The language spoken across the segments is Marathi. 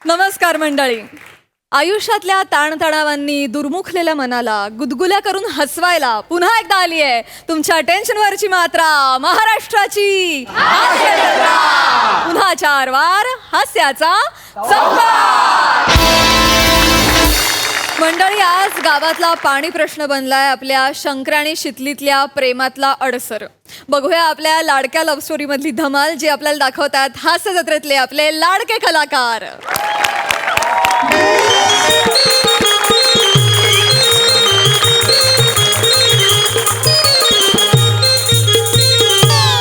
नमस्कार मंडळी. आयुष्यातल्या ताणतणावांनी दुर्मुखलेल्या मनाला गुदगुल्या करून हसवायला पुन्हा एकदा आली आहे तुमच्या टेन्शनवरची मात्रा महाराष्ट्राची हास्य जत्रा. पुन्हा 4 वार हास्याचा संवाद. मंडळी, आज गावातला पाणी प्रश्न बनलाय आपल्या शंकरा आणि शितलीतल्या प्रेमातला अडसर. बघूया आपल्या लाडक्या लव्ह स्टोरी मधली धमाल, जी आपल्याला दाखवतात हास्य जत्रेतले आपले लाडके कलाकार.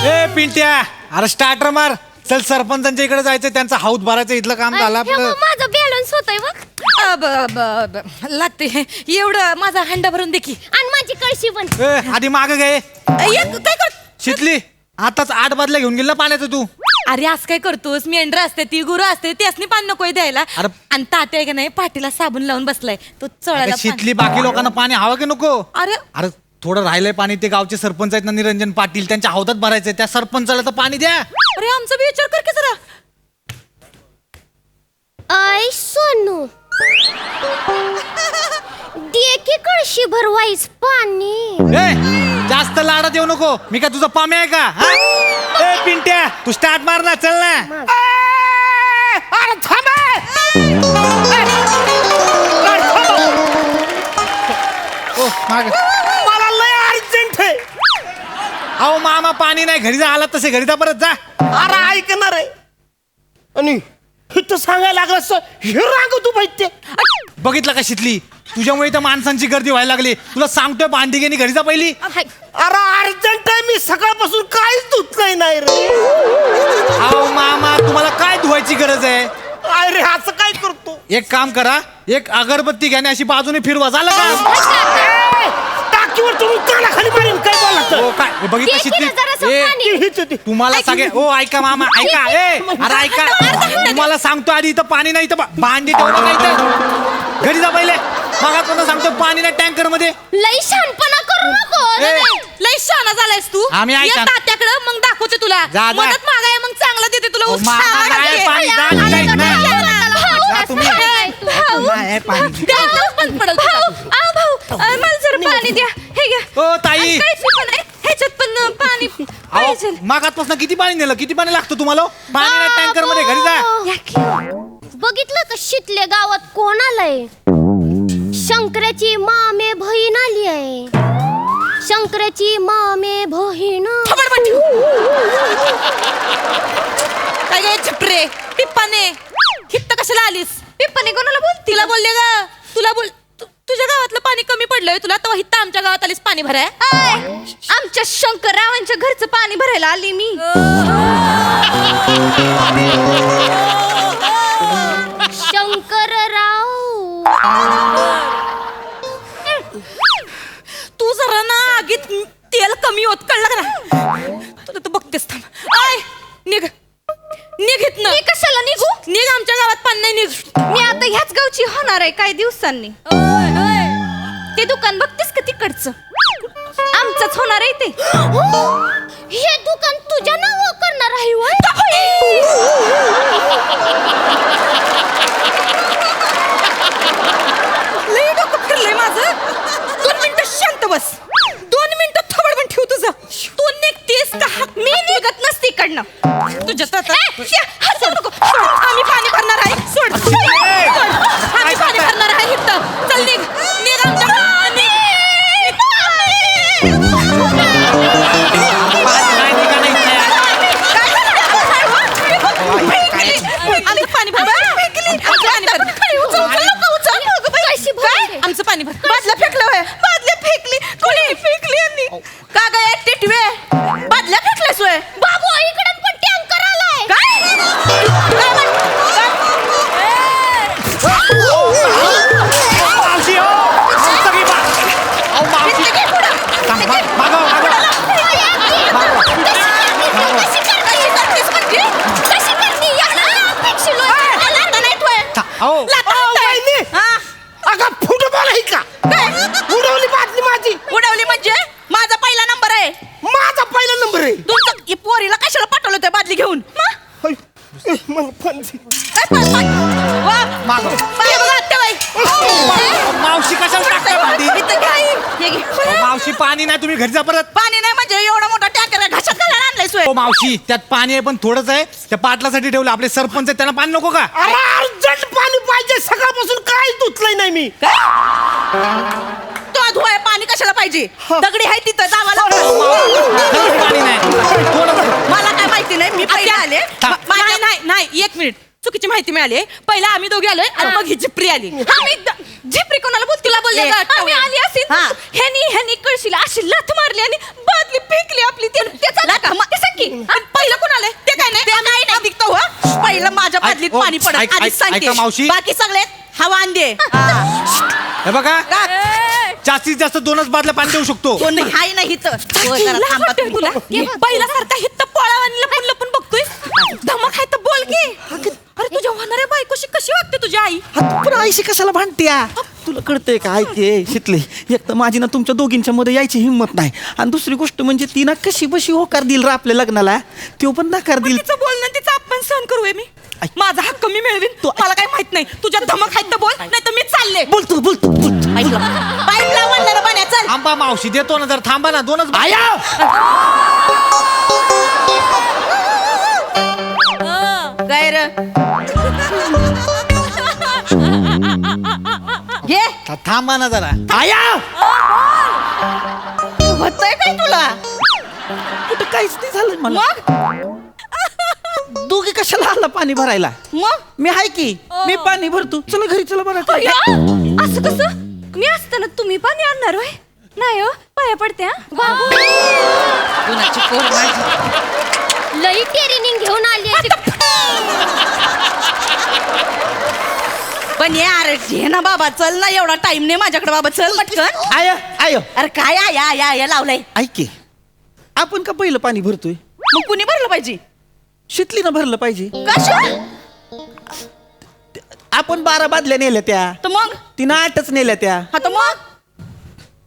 ए पिंट्या, अरे स्टार्टर मार. चल, सरपंचांच्या इकडे जायचं, त्यांचा हाऊस भरायचं. इथलं काम झालं आपलं. माझं बॅलन्स होतंय बघ. लागते एवढं माझा हंडा भरून दे की. आणि माझी कळशी पण. ए, आधी माग गे. काय कर. शितली, आताच 8 बादल्या घेऊन गेला पाण्याचं तू. अरे आज काय करतोस? मेंढर असते ती, गुरु असते, त्यासनी पाणी नकोय द्यायला. अरे. आणि तात्या आहे का नाही, पाठीला साबण लावून बसलाय, तो चळायला अगं, शितली, बाकी लोकांना पाणी हवं की नको? अरे अरे थोडं राहिलंय पाणी. ते गावचे सरपंच आहेत ना, निरंजन पाटील, त्यांच्या हौदात भरायचंय. त्या सरपंचाला तर पाणी द्या. अरे आमचा बी विचार कर की जरा. ऐ सोनू, दे की कळशी भरवाईस पाणी. ए, जास्त लाडात येऊ नको. मी काय तुझा पाम्या आहे का? हा? ए पिंट्या, तू स्टार्ट मार ना. चल ना. अरे थांबा. ओ, माग. मला लय अर्जंट आहे. अहो मामा, पाणी नाही. घरी जा. आला तसे घरी जा, परत जा. अरे ऐकणार आहे. आणि इथं सांगायला लागलं असं हे रांग तू पाहिजे. बघितलं का शितली, तुझ्यामुळे तर माणसांची गर्दी व्हायला लागली. तुला सांगतोय, भांडी घेणी घरी जा पहिली. अरे अर्जंट आहे. मी सकाळपासून काहीच धुतलंय नाही रे. अहो मामा, तुम्हाला काय धुवायची गरज आहे? अरे असं काय करतो? एक काम करा, एक अगरबत्ती घ्याने अशी बाजूने फिरवा. झालं का? टाकीवर तुम्ही कानाखाली मारेन. काय बोलला हो काय? हे बघितलं दे की शितली? ना जरासं ए, पाणी. तुम्हाला सगळे ओ ऐका मामा, ऐका. ए, अरे ऐका, तुम्हाला सांगतो आधी, इथं पाणी नाही. इथं भांडी ठेवलं नाही तर घरी जा पहिले. मग कोणा सांगतो पाणी नाही टँकर मध्ये. लई शहाणपणा करू नको. ए, लय शहाणा झालायस तू. आम्ही ऐका. ये तात्याकडं, मग दाखवते तुला. जा. मदत मागाय, मग चांगलं देते तुला. ओ, मामा, नाही, पाणी जा, नाही, नाही. जा तुम्ही. नाही, पाणी. बंद पडल. भाऊ, मला जरा पाणी द्या. हे घ्या. ओ ताई, कळशी पण आहे, ह्याच्यात पण पाणी पाहिजे. अहो मागातपासून किती पाणी नेलं? किती पाणी लागतं तुम्हाला? पाणी नाही टँकर मध्ये. घरी जा. बघितलं का शितले गावात कोण आलंय? शंकराची मामे बहीण आली आहे. शंकराची मामे बहीण. काय गे चिपरे, पिप्पाने हित्त कशाला आलीस? पिप्पाने कोणाला बोल? तिला बोलले ग. तुला बोल. तुझ्या गावातलं पाणी कमी पडलंय तुला, तेव्हा हित्त आमच्या गावात आलीस पाणी भराय. आमच्या शंकररावांच्या घरचं पाणी भरायला आली मी. शंकरराव, तू जरा ना आगीत तेल कमी होत, कळलं का ना? तुला तर बघतेस. थांब. आय निघ, निघित ना. मी कशाला निघू? निघ, आमच्या गावात पाणी नाही. निघ. मी आता ह्याच गावची होणार आहे काही दिवसांनी. ते दुकान बघतेस का तिकडचं? आमचंच होणार आहे ते. हे दुकान तुझ्या नावावर करणार आहे होय? लई डोकं फिरलंय माझं. 2 मिनिटं शांत बस. 2 मिनिटं थोबड पण ठेव तुझं. तू निघतेस का? मी निघत नसते इकडनं. तुझ्या सोड नको. सोड. आम्ही पाणी भरणार आहे. सोड. सोड. आम्ही पाणी भरणार आहे इथं. चल निघ. निघ आमच्या पाणी. आमचं पाणी भर. आमचं पाणी भर. बादल्या फेकलं होय. बादल्या फेकली. कोणी फेकली? यांनी. का गं टिटवे, बादल्या फेकल्यास होय? बाबू, इकडे पण टँकर आलाय. काय मावशी, हो. सगळी अहो, मावशी. थांब, मागं, मागं. अहो, अगं फुटबॉल आहे का? उडवली बादली माझी. उडवली म्हणजे? माझा पहिला नंबर आहे. माझा पहिला नंबर आहे. तुमचं पोरीला कशाला पाठवलं त्या बादली घेऊन? मला पण वा मागं. हे बघा आत्याबाई. मावशी कशाला टाकता भांडी इथं घ्या ही. हे घे. मावशी पाणी नाही तुम्ही घरी जा परत. पाणी नाही म्हणजे एवढा मोठा टँकर घशात घालायला आणलाय सोय. हो मावशी त्यात पाणी आहे पण थोडंच आहे त्या पाटलासाठी ठेवलं आपले सरपंच आहे त्यांना पाणी नको का अरे अर्जंट पाणी पाहिजे सकाळपासून काय धुतलंय नाही मी. तो धुवाय पाणी कशाला पाहिजे दगडी आहे तिथं जावाला. खरंच पाणी नाही थोडंच. मला काय माहिती नाही मी पहिले आले. नाही नाही नाही एक मिनिट चुकीची माहिती मिळाली पहिला आम्ही दोघे आलोय आणि मग ही जिप्री आली. झिपरी कोणाला बोल तुला बोलले ए, का आम्ही आली असेल हा. ह्यानी कळशीला अशी लाथ मारली आणि बादली फेकली आपली त्याचा लाथ मा- ते सांग की. आणि पहिलं कोण आलंय ते काय नाही ते नाही दिखतो हो. पहिलं माझ्या बादलीत ऐक- पाणी पडत ऐक- आधीच ऐक- सांगते ऐका मावशी. बाकी सगळे हवा अंदे हे बघा जास्तीत जास्त 2च बादल्या पाणी देऊ शकतो. कोण हाय नाही इथं. हो, जरा थांबा तुम्ही. पहिला सारखा हित्त पळाव आणि लपून लपून बघतोय धमक आहे तर बोल की अरे तुझ्या होणाऱ्या बायकोशी कशी वागते तुझी आई. पण आईशी कशाला भांडत्या तुला कळतंय का ऐके शिकले एक तर माझी ना तुमच्या दोघींच्या मध्ये यायची हिंमत नाही आणि दुसरी गोष्ट म्हणजे ती ना कशी बशी होकार दिल रा आपल्या लग्नाला तो पण नकार दिल. तिचं बोलणं तिचा अपमान सहन करूय मी माझा हक्क मी मिळवीन मला काय माहित नाही तुझ्या धमक आहेत तर बोल नाही तर मी चालले. बोलतो बोलतो पाईप लाव म्हणलं पाण्या चल. थांबा मावशी देतो ना जर थांबा ना 2च आया काय रे घे थांबा ना जरा. आया होतंय काय तुला कुठं काहीच नाही झालं मला. मग दोघे कशाला आला पाणी भरायला मग मी हाय की मी पाणी भरतो चला घरी चला बरं काय. असं कसं मी असताना तुम्ही पाणी आणणार होय नाही हो पाया पडते हा. लई टेरिनिंग घेऊन आली पण यार घे ना बाबा चल ना एवढा टाइम नाही माझ्याकडे बाबा चल पटकन. आया आय अरे काय या लावलंय ऐक की आपण का पहिलं पाणी भरतोय मग कुणी भरलं पाहिजे शितलीनं भरलं पाहिजे. कशा आपण 12 बादल्या नेल्या त्या तर मग तिनं 8च नेल्या त्या हा तर मग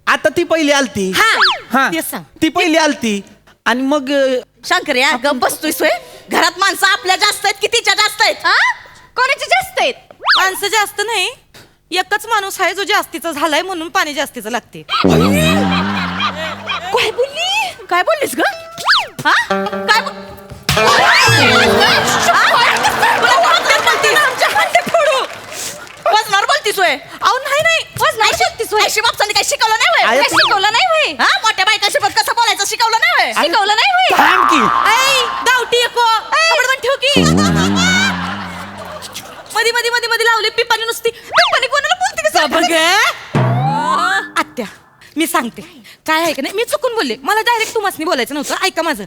आता ती पहिली आलती हा तेच सांग. ती पहिली आलती आणि मग शंकर या गप बसतोय सोय घरात माणसं आपल्या जास्त आहेत की तिच्या जास्त आहेत हा कोणाचे जास्त आहेत माणसं जास्त नाही एकच माणूस आहे जो जास्तीचा झालाय म्हणून पाणी जास्तीचं लागते. काय बोललीस ग हा काय वजनावर बोलतीस होय अहो नाही वजनावर बोलतीस होय अशी बापसाने काय शिकवलं नाही होय आया, काय शिकवलं नाही होय हा मोठ्या बायकासोबत कसं बोलायचं शिकवलं नाही होय शिकवलं नाही होय थांब की ऐ गावठी एको आपण ठेव की मध्ये मध्ये मध्ये मध्ये लावली पिपाणी नुसती पिपाणी कोणाला बोलते का बघ आत्या मी सांगते काय आहे का नाही मी चुकून बोलले मला डायरेक्ट तुम्हाला बोलायचं नव्हतं ऐका माझं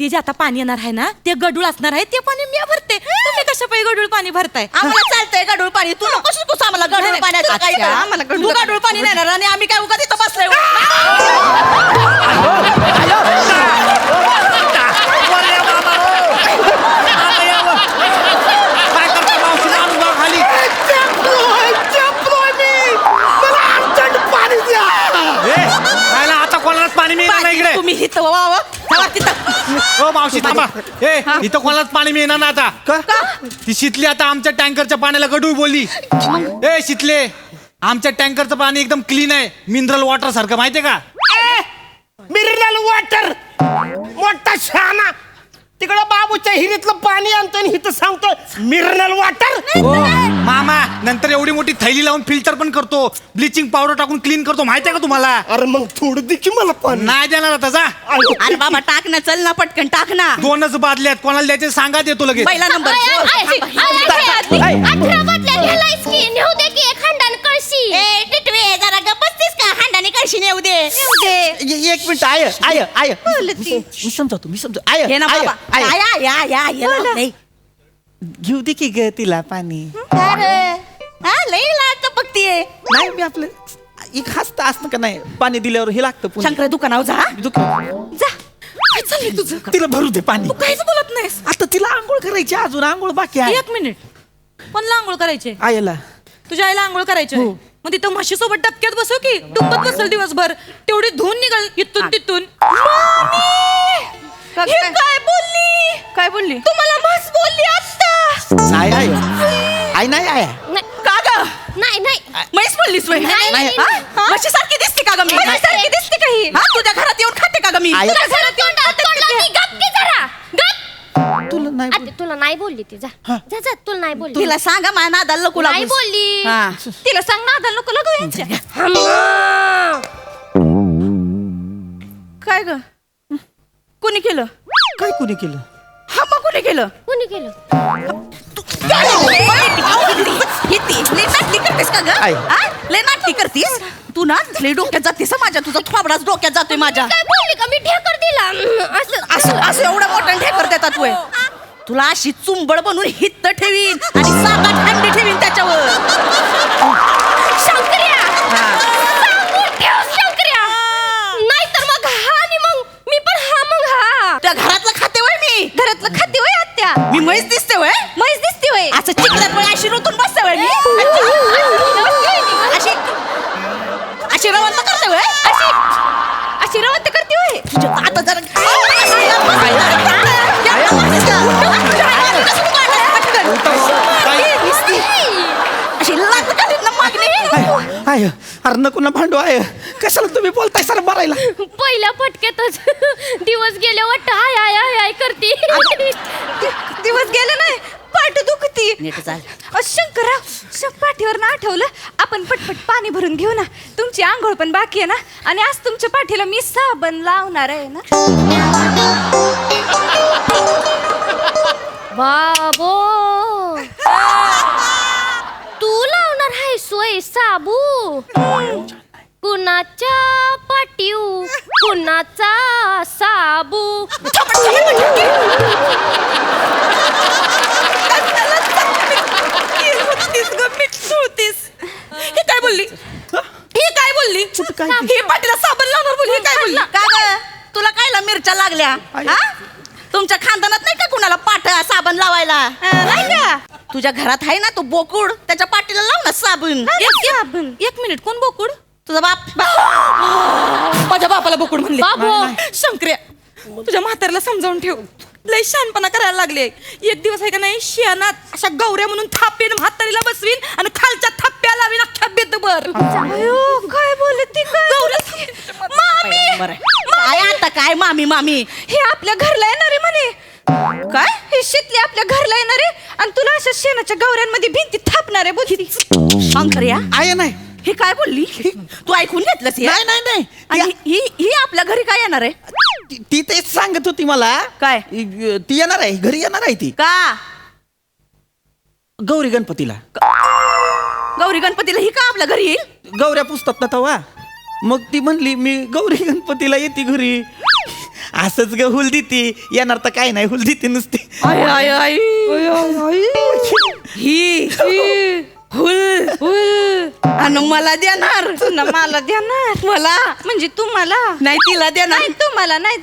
ते जे आता पाणी येणार आहे ना ते गडूळ असणार आहे ते पाणी मी भरते तुम्ही कशा पाहिजे गडूळ पाणी भरताय आम्हाला चालतंय गडूळ पाणी तू नको शिकूस आम्हाला गडूळ पाण्याचं काय अच्छा. आम्हाला तू गडूळ पाणी नेणार आणि आम्ही काय उगा तिथं बसलोय काय करता मावशी माणूस बघा खाली. अर्जंट पाणी द्या. ए, खायला आता कोणालाच पाणी मिळणार नाही इकडे. तुम्ही इथं वावा थांबा तिथं हो मावशी थांबा ए इथं कोणालाच पाणी मिळणार ना आता का ती शितली आता आमच्या टँकरच्या पाण्याला गडूळ बोलली. ए शितले आमच्या टँकरचं पाणी एकदम क्लीन आहे मिनरल वॉटर सारखं माहितीये का. मिनरल वॉटर मोठा शहाणा तिकडं बाबूच्या हिरीतलं पाणी आणतोय आणि इथं सांगतोय मिनरल वॉटर. हो मामा नंतर एवढी मोठी थैली लावून फिल्टर पण करतो ब्लिचिंग पावडर टाकून क्लीन करतो माहितीये का तुम्हाला. अरे मग थोडं दे की मला पाणी. नाही देणार आता जा. अरे बाबा टाक ना चल ना पटकन टाक ना 2च बादल्या आहेत कोणाला द्यायचे सांगा देतो लगेच. पहिला नंबर 18 बाटल्या घ्यायलायस की नेऊ दे की एक हंडान कळशी टिटवे जरा गप बसतीस का हांडाने कळशी नेऊ दे एक मिनिट आय आय आय मी समजावतो आय हे ना आय, बाबा आय. या नाही घेऊ दे की ग तिला पाणी हा लई लाट बघतीये नाही मी आपलं एक हसता असतं का नाही पाणी दिल्यावर हे लागतं पुन्हा. शंकर दुकानावर जा जा काय चाललंय तुझं तिला भरू दे पाणी तू काहीच बोलत नाहीस आता तिला आंघोळ करायची अजून आंघोळ बाकी आहे एक मिनिट पण आंघोळ करायचे आयला तुझ्या आईला आंघोळ करायची आहे. मग तिथं म्हशी सोबत डबक्यात बसव की डुंबत बसल दिवसभर तेवढी धुवून निघाल इथून तिथून हे काय बोलली काय बोलली तुम्हाला म्हस बोलली आता आय आय आय नाही आय नाही नाही म्हैस बोललीस वय नाही, नाही. म्हशीसारखी दिसते का ग मी म्हशीसारखी दिसते का ही? हा तुझ्या घरात येऊन खाते का ग मी आई- तुला घरात तोंडाला ती गप की जरा गप तुला नाही आते तुला नाही बोलली ती जा जा जा तुला नाही बोलली तिला सांगा माझ्या नादाला नको नाही लागूस. बोलली हा. तिला सांग ना नको लागू यांच्या काय ग कोणी केलं काय कुणी केलं हा मग कोणी केलं कोणी केलं लय नाटकी करतेस का ग आई. हा? लय नाटकी करतीस तू ना लय डोक्यात जातेस हं माझ्या तुझा थोबडाच डोक्यात जातोय माझ्या काय बोलली का मी ढेकर दिला असं असं असं एवढं मोठं ढेकर देतात वय तुला अशी चुंबड बनवून हित्त ठेवीन आणि सात हंडी ठेवीन त्याच्यावर शंकर्या सांगून ठेव शंकर्या नाहीतर मग हा आणि मग मी पण हा मग हा त्या घरातलं खाते वय मी घरातलं खाते होय आत्या मी म्हैस दिसते वय म्हैस दिसते होय असं चिकल्यात वय अशी रोतून बसते वय मी अशी अशी रवंत करते वय अशी अशी रवंत करते होय तुझ्या आता जरा अशी लाथ काढीन ना मागणी आय अरे नको ना भांडू आय कशाला तुम्ही बोलताय सर मारायला पहिल्या फटक्यातच दिवस गेले वाटत हाय हाय हाय हाय करते दिवस गेले नाही पाठ दुखती नीट चाल. शंकरराव पाठीवर ना आठवलं आपण पटपट पाणी भरून घेऊ ना तुमची आंघोळ पण बाकी आहे ना आणि आज तुमच्या पाठीला मी साबण लावणार आहे ना बाबो तू लावणार आहे सोय साबू कुणाच्या पाठीव कुणाचा साबू हे काय बोलली हे काय बोलली हे पाटीला साबण लावणार बोलली हे काय बोलली का ग तुला कायला मिरच्या लागल्या हा? तुमच्या खानदानात नाही का कुणाला पाठ साबण लावायला नाही का तुझ्या घरात आहे ना तो बोकुड त्याच्या पाठीला लाव ना साबण एक मिनिट कोण बोकुड तुझा बाप माझ्या बापाला बोकुड म्हणले बाबो. शंकर्या तुझ्या म्हाताऱ्याला समजावून ठेव लय शहाणपणा करायला लागले एक दिवस आहे का नाही शियानात अशा गौऱ्या म्हणून थापीन म्हातारीला बसवीन आणि खालच्या थप्प्या लावीन अख्ख्या बेतभर काय बोलत ती मामी काय आता काय मामी मामी हे आपल्या घरला येणार आहे म्हणे काय हे शेतले आपल्या घरला येणार आहे आणि तुला अशा शेणाच्या गौऱ्यांमध्ये भिंती थापणार आहे बुद्धी शंकर्या आय नाही हे काय बोलली तू ऐकून घेतलंस हे? नाही नाही नाही आणि ही आपल्या घरी काय येणार आहे ती तेच सांगत होती मला काय? ती येणार आहे घरी येणार आहे ती का गौरी गणपतीला गौरी गणपतीला ही का आपल्या घरी येईल गौऱ्या पुसतात ना तवा मग ती म्हणली मी गौरी गणपतीला येते घरी असंच ग हुल देती येणार तर काय नाही हुल देते नुसती ही हुल हुल आणि मला देणार मला देणार मला म्हणजे तुम्हाला नाही तिला देणार नाही तुम्हाला नाही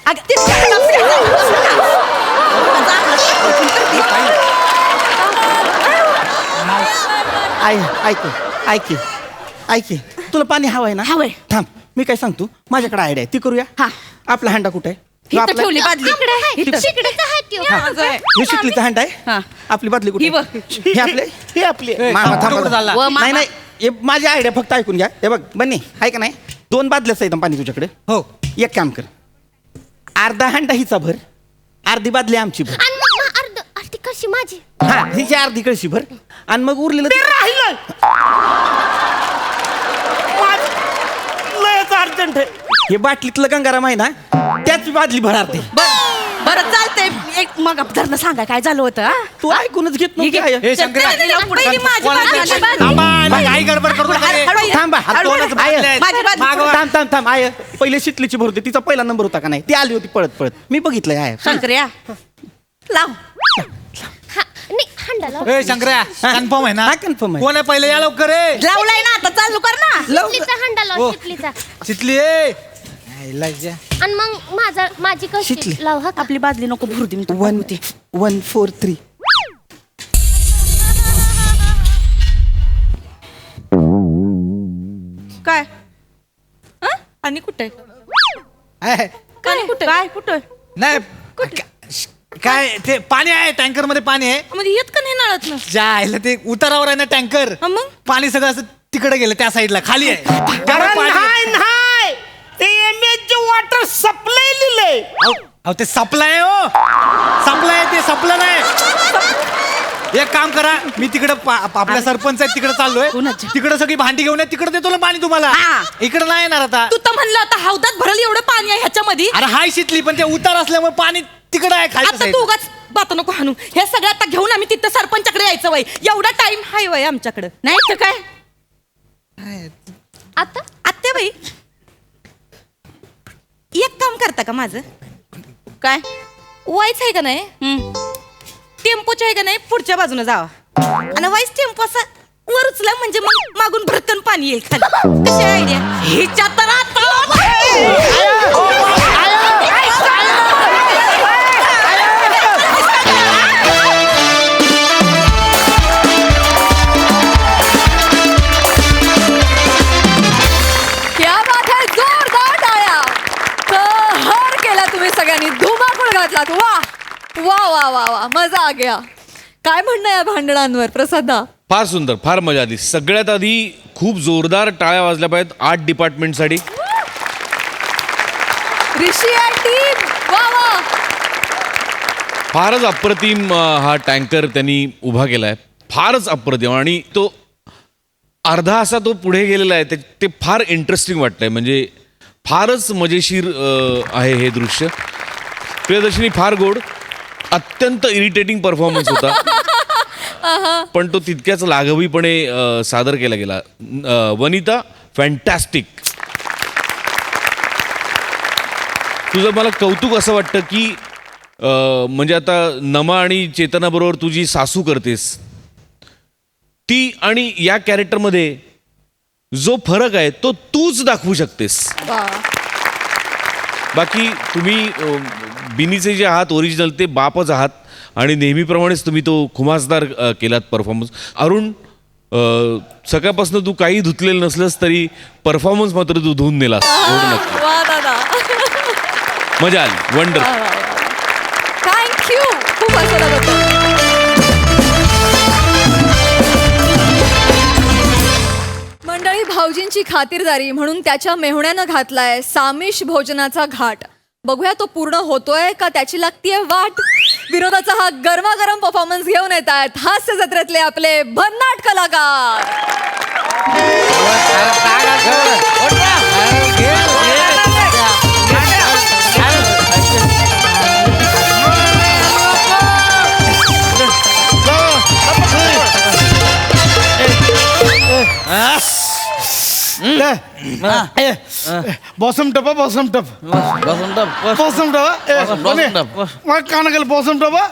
आय ऐक ऐक ऐक तुला पाणी हवं आहे ना हवंय. थांब मी काय सांगतो माझ्याकडे आयडिया आहे ती करूया हा. आपला हांडा कुठे आहे इथं आपला- ठेवली बादली हे शिकलीचा हांडा हा. आहे आपली बादली कुठे ही बघ. हे आपले हे आपले मामा कुठं थांबा. चालला? व मामा. नाही नाही हे माझी आयडिया फक्त ऐकून घ्या हे बघ बन्नी आहे का नाही 2 बादल्याच आहेत पाणी तुझ्याकडे हो एक काम कर अर्धा हांडा हिचा भर अर्धी बादली आमची भर आणि मग अर्धी कशी माझी हा हिची अर्धी कळशी भर आणि मग उरलेलं ते राहिलं लयच अर्जंट आहे हे बाटलीतलं गंगाराम आहे ना त्याच बादली भर अर्धी बरं चालतंय एक मग धरणं सांगा काय झालं होतं हा? तू ऐकूनच घेत नव्हती हे घे. आय. हे शंकर्या पहिली माझी बाजू. थांबा, आला, काही गडबड करू नका रे. हळू ये. थांबा हात दोनच आय. बादल्या आहेत. माझी बाजू. मागवा. थांब आय पहिले शितलीची भर होती तिचा पहिला नंबर होता का नाही ती आली होती पळत पळत मी बघितलंय आय शंकर्या लाव नाही हंडाला ए शंकर्या कन्फर्म आहे ना हा, confirm आहे. कोण आहे पहिले या लवकर रे लावलाय ना आता चालू कर ना शिकलीचा हंडा लाव हो. शिकलीचा चितली ए इलाजा. आणि मग माझी कशी शिकली. लाव हा का? आपली बादली नको भरू दे मी तुला. 143 काय आणि कुठे आहे. काय कुठे काय कुठे नाही काय ते पाणी आहे टँकर मध्ये पाणी आहे. म्हणजे येत का नाही नळात ना जायला ते उतारावर आहे ना टँकर. मग? पाणी सगळं असं तिकडे गेलं त्या साईडला खाली आहे. अरे गरम पाणी. नाही ते एमएच वॉटर सप्लाय लिहिलंय. अहो ते सप्लाय हो सप्लाय ते सप्लाय नाही. एक काम करा मी तिकडे आपल्या सरपंच आहेत तिकडे चाललोय. कोणाच्या? तिकडे सगळी भांडी घेऊन तिकडे देतो ना पाणी तुम्हाला. हा. इकडे नाही येणार आता. तू तर म्हणलं आता हौदात भरल एवढं पाणी आहे ह्याच्यामध्ये. अरे हाय शितली पण ते उतार असल्यामुळे पाणी तिकडे आहे खाली आता तू उगाच बात नको हाणू. हे सगळं आता घेऊन आम्ही तिथं सरपंचाकडे यायचं वय. एवढा टाइम हाय वय आमच्याकडे. नाही तर काय आता आत्या बाई एक काम करता का माझं. काय वाईच आहे का नाही टेम्पोच्या आहे का नाही पुढच्या बाजूने जावा आणि वाईस टेम्पो असा वर उचला म्हणजे मग मागून भरकन पाणी येईल खाली. कशी आयडिया हिच्या तर क्या बात है, जोरदार टाळ्या. कहर केला तुम्ही सगळ्यांनी, धुमाकूळ घातलात. वा वा वा वा वा, मजा आ गया. काय म्हणणं या भांडणांवर प्रसादा? फार सुंदर, फार मजा आली. सगळ्यात आधी खूप जोरदार टाळ्या वाजल्या पाहिजेत आर्ट डिपार्टमेंटसाठी. ऋषी आणि टीम, वा वा. फारच अप्रतिम हा टँकर त्यांनी उभा केलाय. फारच अप्रतिम. आणि तो अर्धा असा तो पुढे गेलेला आहे ते फार इंटरेस्टिंग वाटतंय. म्हणजे फारच मजेशीर आहे हे दृश्य. प्रियदर्शनी फार गोड, अत्यंत इरिटेटिंग परफॉर्मन्स होता पण तो तितक्याच लाघवीपणे सादर केला गेला. वनिता फॅन्टॅस्टिक. तुझं मला कौतुक असं वाटतं की म्हणजे आता नमा आणि चेतनाबरोबर तुझी सासू करतेस ती आणि या कॅरेक्टरमध्ये जो फरक आहे तो तूच दाखवू शकतेस. वा. बाकी तुम्ही बिनीचे जे आहात ओरिजिनल ते बापच आहात आणि नेहमीप्रमाणेच तुम्ही तो खुमासदार केलात परफॉर्मन्स. अरुण सकाळपासून तू काही धुतलेलं नसलंस तरी परफॉर्मन्स मात्र तू धुवून नेलास. एवढं नक्की. वा दादा. मजा आली. वंडर. थँक्यू. खूप असं होतं. मंडळी, भाऊजींची खातिरदारी म्हणून त्याच्या मेहुण्यानं घातलाय सामिष भोजनाचा घाट. बघूया तो पूर्ण होतोय का त्याची लागतीये वाट. विनोदाचा हा गरमागरम परफॉर्मन्स घेऊन येत आहेत हास्य जत्रेतले आपले भन्नाट कलाकार. बॉसम टपा बॉसम टप बॉसम टपा मग कान गेलं बॉसम टपा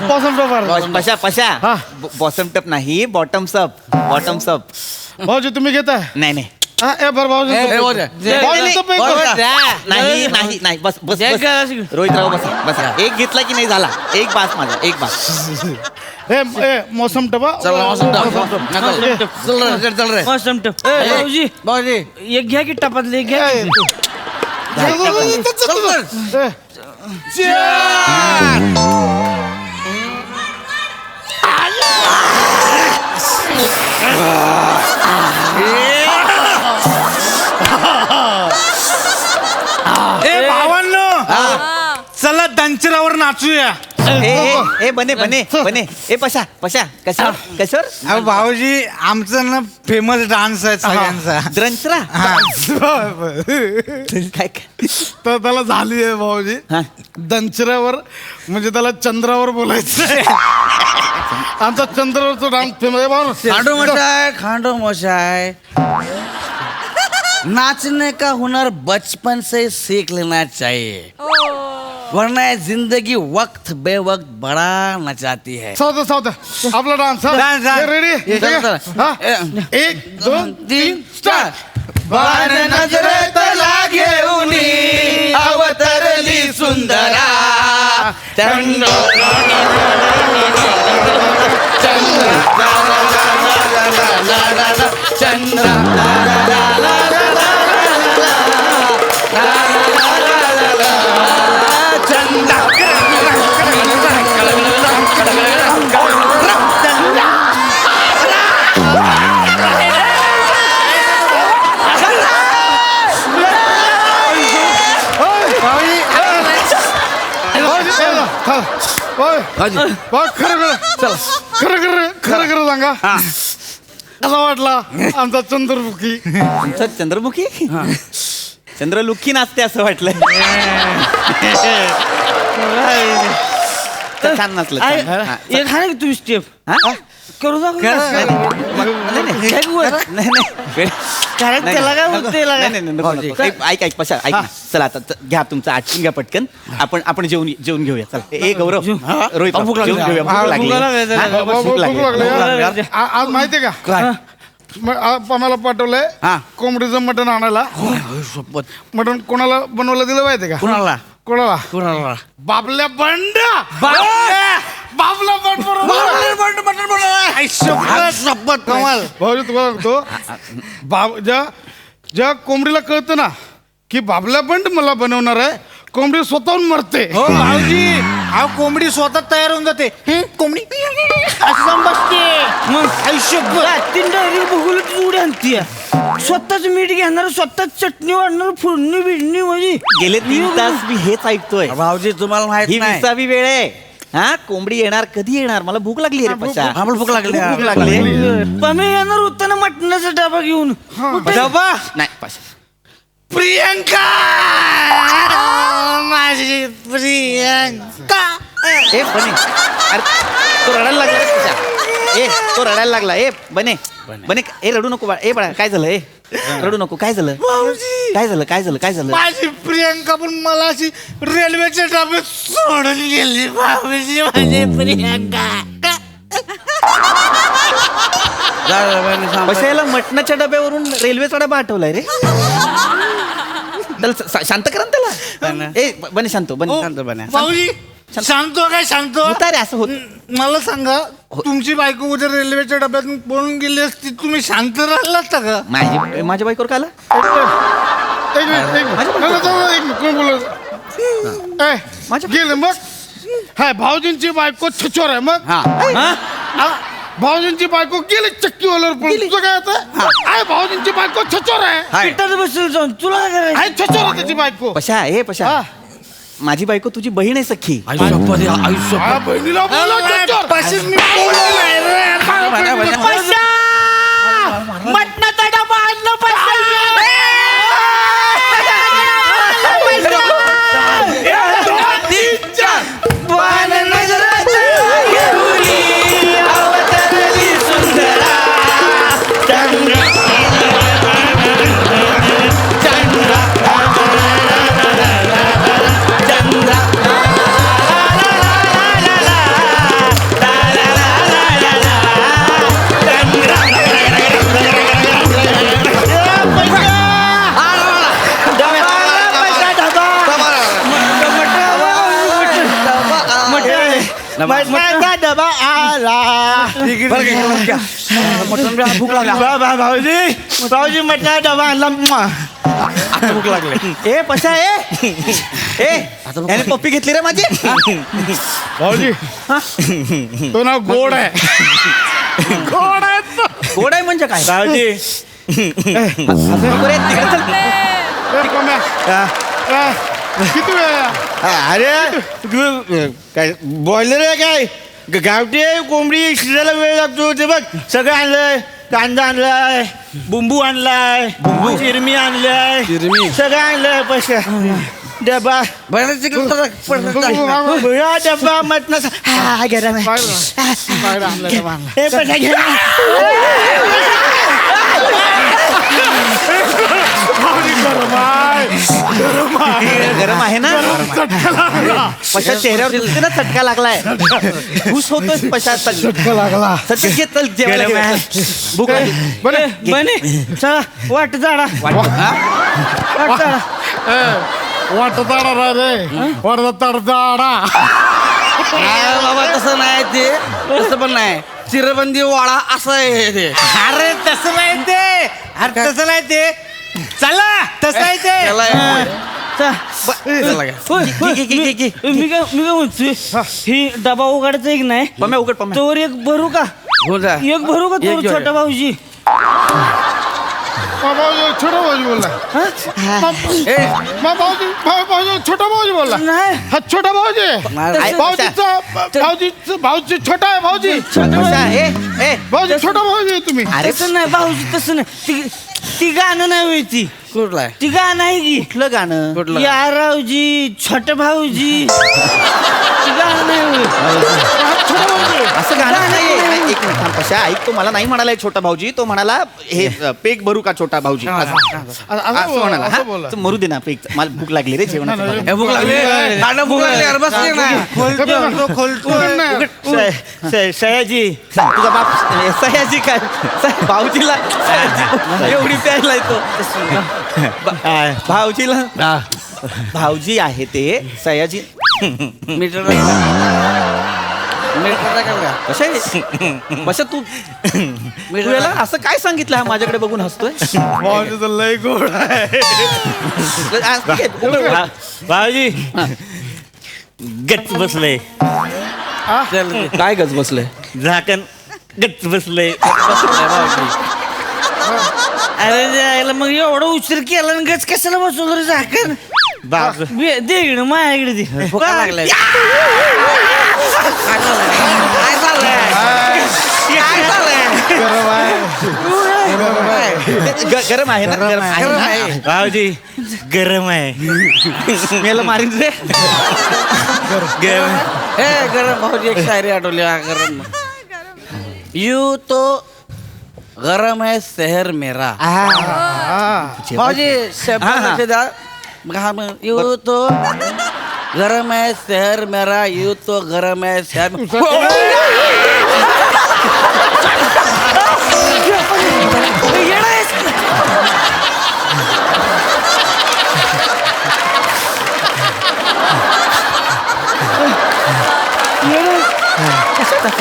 बॉसम टपा पशा पशा हा. बॉटम टप नाही बॉटम्स अप. बॉटम्स अप भाऊजी तुम्ही घेताय. नाही नाही नाही नाही नाही बस बस बस. रोहितराव बसा बसा. एक घेतला की नाही झाला. एक बास माझा एक बास. मौसम टपा एक घ्या की टपातले एक घ्या. ए भावांनो चला दंचरावर नाचूया. ए बने बने बने. ए पशा पशा कशा कशावर. अहो भाऊजी आमचं ना फेमस डान्स आहे सगळ्यांचा. द्रंचरा काय तर त्याला झाली आहे भाऊजी हा. दंचऱ्यावर म्हणजे त्याला चंद्रावर बोलायचं. आमचा चंद्रावरचा डान्स फेमस खांडो मशाय खांडो मशाय. नाचने का हुनर बचपन से सीख लेना चाहिए वरना ये जिंदगी वक्त बे वक्त बड़ा नचाती है. सावध सावध आपला डान्स Dance, dance. रेडी चला, चला. 1 2 3 स्टार्ट. बाण नजरेत लागेउनी अवतरली सुंदरा चंद्र बघ खरं खरं खरं सांगा कसा वाटला आमचा चंद्रमुखी? तुमचा चंद्रमुखी चंद्रलुखी नाचते असं वाटलं. तर छान नाचलं छान. हा, एक आहे ना तुम्ही स्टेप हा? करू नाही, नाही, कारण त्याला काय होतं, त्याला काय? नाही, नाही, नको, नको. ऐक पशा ऐक ना. चला आता घ्या तुमचं आटून घ्या पटकन. आपण जेवून घेऊया. चला ए गौरव रोहित भूक जेवून लागली. घेऊया. भूक लागली. भूक लागली. हा, भूक भूक लागली. लागली. आज माहितीये का आम्हाला पाठवलंय कोंबडीचं मटण आणायला. मटण कोणाला बनवायला दिलं माहितीये का? कुणाला कोणाला बाबल्या बंड बाबला बंड कमाल भाऊ तुम्हाला सांगतो ज्या कोंबडीला कळतं ना की बाबल्या बंड मला बनवणार आहे, कोंबडी स्वतःहून मरते. हो भाऊजी, हा कोंबडी स्वतः तयार होऊन जाते. कोंबडी असं जाऊन बसते. आयुष्यभर बघून उडी आणतीये. स्वतःच मीठ घेणार, स्वतःच चटणी वाढणार, फोडणी बिडणी म्हणजे गेले 3 तास मी हेच ऐकतोय. भाऊजी तुम्हाला ही माहित नाही 20वी वेळ आहे. हा कोंबडी येणार, कधी येणार? मला भूक लागली रे पशा. आम्हाला भूक लागली. भूक लागली. पमे येणार होता ना मटणाचा डबा घेऊन. डबा नाही पशा. प्रियंका माझी प्रियंका. ए बने, अरे तो रडायला लागला रे पशा. ए तो रडायला लागला. ए बने ए रडू नको बाळा. ए बाळा काय झालं? ए रडू नको. काय झालं? काय झालं? माझी प्रियंका पण मला अशी रेल्वेच्या डब्यात सोडून गेली. भाऊजी माझी प्रियंका. पशा याला मटणाच्या डब्यावरून रेल्वेचा डबा आठवलाय रे. त्याला शांत करा ना त्याला. ए बने शांत हो, बने शांत बने. भाऊजी सांगतो काय सांगतो होता रे असं होत. मला सांगा, तुमची बायको उद्या रेल्वेच्या डब्यात पळून गेली असती, तुम्ही शांत राहिला असता का? माझ्या बायकोवर का आला? एक मिनिट कोण बोलत गेले मग? हाय भाऊजींची बायको छचोर आहे. मग भाऊजींची बायको गेली चक्कीवाल्यावर पळून. तुझं काय आता? आहे भाऊजींची बायको छचोर आहे. पिठाचं बसेल जाऊन तुला काय करायचं? आहे छचोर आहे त्याची बायको. पशा माझी बायको तुझी बहीण आहे सख्खी. हा, बहिणीला बोलव छचोर. मी बोललो नाही रे. मटणाचा डबा आणला मटणाचा डबा आला. भूक लागला. भाऊजी मटणाचा डबा आणला. भूक लागली. ए पशा याने पप्पी घेतली रे माझी. भाऊजी तो ना गोड आहे. गोड आहे तो. गोड आहे म्हणजे काय? भाऊजी किती वेळ? अरे काय बॉयलर आहे काय? गावठी आहे कोंबडी, शिजायला वेळ लागतो. ते बघ सगळं आणलंय. कांदा आणलाय, बुंबू आणलाय, चिरमी आणलाय, सगळं आणलंय. पैसा डबा डबा मटणाचा. हा घ्या ना. हे पैसा घ्या. गरम आहे ना? पशा चेहऱ्यावर दिसते ना चटका लागलाय. खुश होतोय पशा. चटका लागला. चल जेवायला घेऊया. भूक लागली. बने चला वाट जाडा. वाट जाडा. वाटताडा रे. वाटताडा. बाबा तसं नाही ते. तसं पण नाही. चिरबंदी वाळा असं आहे ते. अरे तसं नाही ते. अरे तसं नाही ते. चला तसं आहे ते. मी काय म्हणतोय, ही डबा उघडायचा एक नाही. पम्या उघड पम्या. तोवर एक भरू का? हो जा. एक भरू का तोवर छोटा भाऊजी? भाऊजी छोटा भाऊजी बोलला भाऊजी छोटा भाऊजी बोलला हा छोटा भाऊजी भाऊजी छोटा आहे भाऊजी भाऊजी छोटा भाऊजी आहे तुम्ही. अरे तसं नाही भाऊजी तसं नाही ती गाणं नाही होई ती कुठला आहे ती गाणं आहे की कुठलं गाणं कुठलं या रावजी छोट भाऊजी ती गाणं नाही होई असं गाणं नाही. एक मिनिट थांब पशा ऐक. तो मला नाही म्हणाला छोटा भाऊजी, तो म्हणाला हे पेक भरू का छोटा भाऊजी असं म्हणाला. हा? तर मरू दे ना पेक. मला भूक लागली रे जेवणाची. भूक लागली खाणं भूक लागली अरे बसले ना सयाजी तुझा बाप सयाजी काय भाऊजीला एवढी प्यायला येतो भाऊजीला. भाऊजी आहे ते सयाजी. मीटर कशा तू याला असं काय सांगितलं हा माझ्याकडे बघून हसतोय. भाऊजी लय गोड आहे. भाऊजी गच्च बसलंय काय गज बसलंय. झाकण गच्च बसलंय. अरे जायला मग एवढा उशीर केला आणि गच कशाला बसवलं रे झाकण बाप दे इकडे माझ्याकडे दे भूक लागलाय गरम आहे ना. गरम आहे ना. भाऊजी गरम आहे मेला मारीन रे. गरम ए गरम भाऊजी एक शायरी आठवली गरम यू तो गरम है शहर मेरा भाऊजी शब्द यू तो गरम है शहर मेरा यू तो गरम है शहर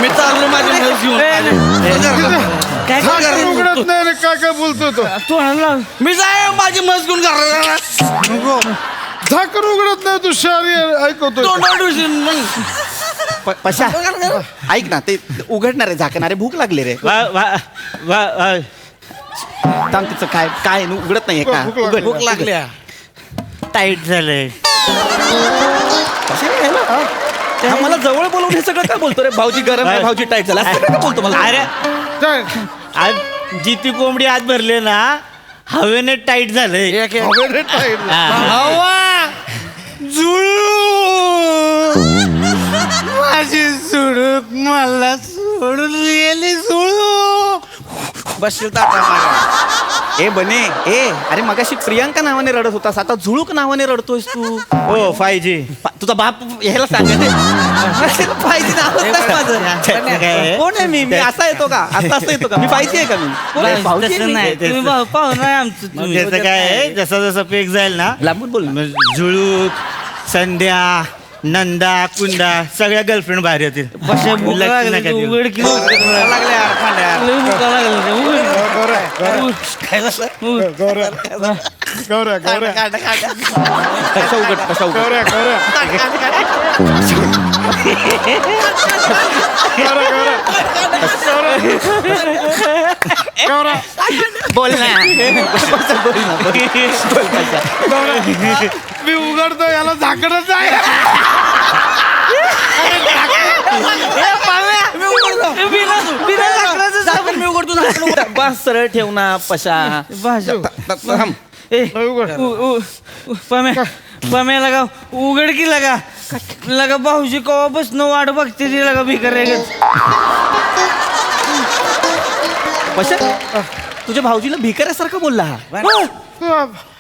मी चाललो माझ्या झाकण उघडत नाही रे, काय काय बोलतो तो. मी जाय माझी मस घेऊन घरात झाकण उघडत नाही तू शायरी ऐकवतो. पशा ऐक ना ते उघडणार आहे झाकण. अरे भूक लागली रे. थांब तिचं काय काय उघडत नाहीये का. भूक लागली टाईट झालंय. हा, मला जवळ बोलवून हे सगळं काय बोलतो रे. भाऊजी गरम आहे भाऊजी टाईट झाला असं काय बोलतो मला. अरे आज जिती कोंबडी आत भरले ना हवेने टाईट झालंय. हवा जुळू माझी सुडूक मला सोडून गेली जुळू. बसशील ए बने ए अरे मगाशी प्रियांका नावाने रडत होतास, आता झुळूक नावाने रडतोयस तू. हो 5G तुझा बाप यायला सांगायचे पाहिजे माझं. कोण आहे मी असा येतो का. आता असं येतो का मी पाहिजे आहे का मी. कोण आहे? भाऊजी आहे तसं मी. नाही तुम्ही भाऊ पाहुणा आहे आमचं तुम्ही. त्याचं काय आहे जसं जसं पेक जाईल ना लांबून बोल ना. मग झुळूक संध्या नंदा कुंदा सगळ्या गर्लफ्रेंड बाहेर येतील. कशा भूक लक्ष लागली नका तू देऊ. उघड की लय भूक लागली गौऱ्या गौऱ्या गौऱ्या कशा उघड कशा उघड. गौऱ्या गौऱ्या गौऱ्या बोल ना. बोल ना बोल. मी उघडतो याला झाकणच आहे. बस सरळ ठेव ना पशा. थांब. पम्या लगा उघड की लगा भाऊजी कवा बसणं वाट बघते ती लगा भिकार पशा तुझ्या भाऊजीला भिकाऱ्यासारखं बोलला हा.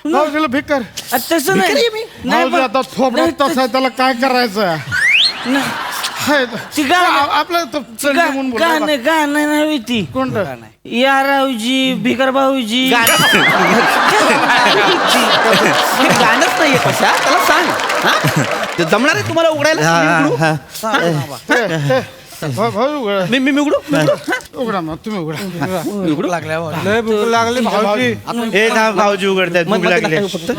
भाऊजीला भिकार. तसं नाही भाऊजी आता थोपडत तसा त्याला काय करायचं. ती गाणं आपलं गाणं नाही ती कोणतं या रावजी भिकार भाऊजी गाणंच नाहीये पशा. त्याला सांग हा? ते जमणार आहे तुम्हाला उघडायला. भाऊ उघडा. मी मी उघडू उघडा मग तुम्ही उघडा. उघडू लय भूक लागली भाऊजी. हे ना भाऊजी उघडतात भूक लागली. फक्त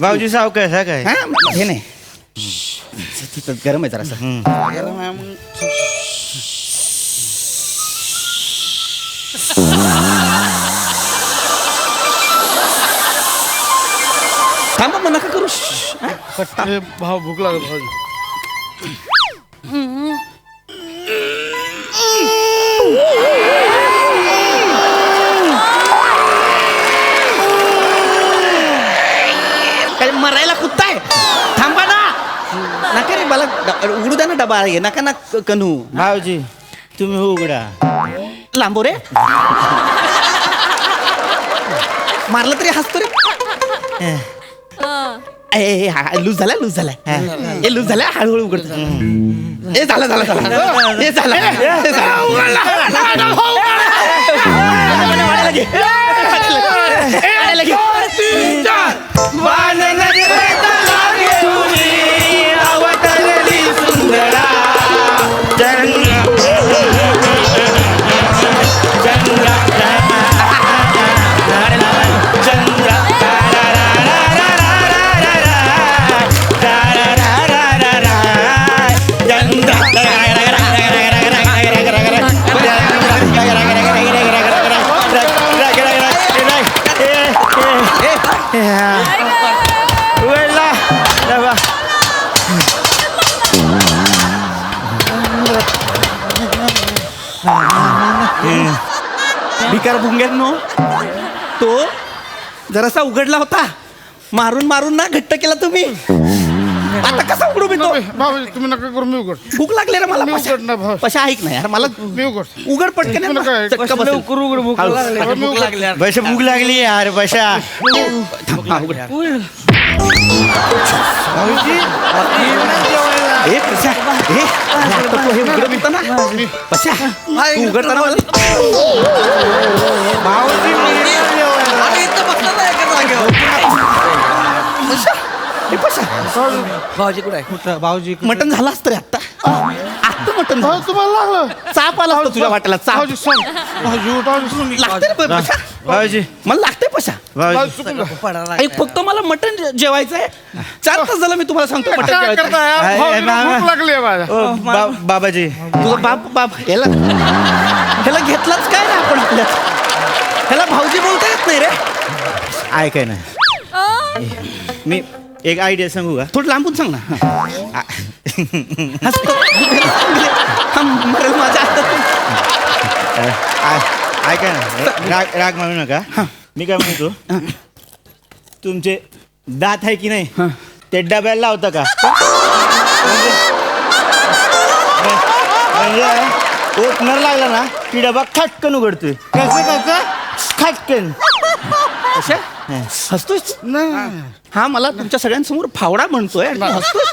भाऊजी सावकाश हा काय हा हे नाही तिथं गरम आहे जरासा. थांबा मग नका करू श्श्श. हा? ए, भाऊ भूक लागत भाऊजी. काय मरायला कुत्ताय थांबा ना नका रे मला उघडू द्या ना डबा आहे नका ना कनू भाऊजी तुम्ही उघडा. लांबो रे मारलं तरी हसतो रे लूज झाला लूज झाला ए लूज झाला हळूहळू उघडतो ए झाला झाला झाला ए झाला ए, झाला. वाढायला घे. वाढायला घे. उघडला डबा. भिकार भुंग्यांनो तो जरासा उघडला होता मारून मारून ना घट्ट केला तुम्ही आता कसा उघडू मी तो भाऊजी तुम्ही नका करू, मी उघड. भूक लागली रे मला मी उघड ना भाऊ. पशा ऐक ना यार मला मी उघड. उघड पटकन तुम्ही नका हे. चक्का बसेल. भूक लागली. बशा भूक लागली यार बशा. हा, उघड. ए, पशा, ए, आता तू हे उघडत होता ना पशा तू उघडताना मला पशा, ए, पशा. भाऊजी कुठे आहे? भाऊजी मटण झालं असतं रे आता आता मटण भाऊ झालं. तुम्हाला लागलं. चाप आला असतो तुझ्या वाट्याला चाप भाऊजी सांग. भाऊजी उठ, भाऊजी सांग. लागते रे पशा भाऊजी मला लागते पशा भाऊजी चुकलं. पडायला ऐक फक्त मला मटण जेवायचंय 4 तास झालं मी तुम्हाला सांगतो मटण काय जेवायचं करताय यार? आहे, भाऊजीला आहे, भूक लागली आहे माझ्या. ओ, बाबाजी तुझा बाप ह्याला घेतलाच काय ना आपण आपल्यात ह्याला भाऊजी बोलता येत नाही रे ऐकाय ना मी एक आयडिया सांगू का. थोडं लांबून सांग ना हसतो. हा, मरेल माझ्या ऐका ना राग राग मानू नका. मी काय म्हणतो तुमचे दात आहे की नाही ते डब्याला लावता का म्हणजे ओपनर लागला ना की डबा खटकन उघडतोय. कसं खटकन हसतोय हा मला तुमच्या सगळ्यांसमोर फावडा म्हणतोय आणि हसतोय.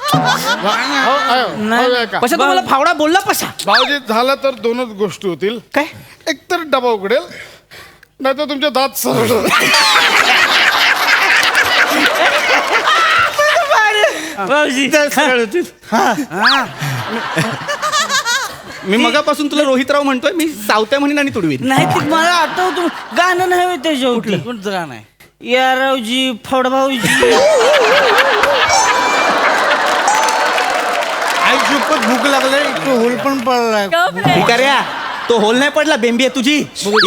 भाऊजी ऐका. पशा तुम्हाला फावडा बोलला पशा भाऊजी झालं तर दोनच गोष्टी होतील. काय एक तर डबा उघडेल नाही तर तुमचे दात सरळ. मी मगापासून तुला रोहितराव म्हणतोय मी सावत्या म्हणीन आणि तुडवीन नाही ते मला आठवतो गाणं नाही त्याच्यावर कोणतं गाणं आहे? या रावजी फड भाऊजी. आई चुपत भूक लागले तो होल पण पडलाय. भिकाऱ्या तो होल नाही पडला बेंबी आहे तुझी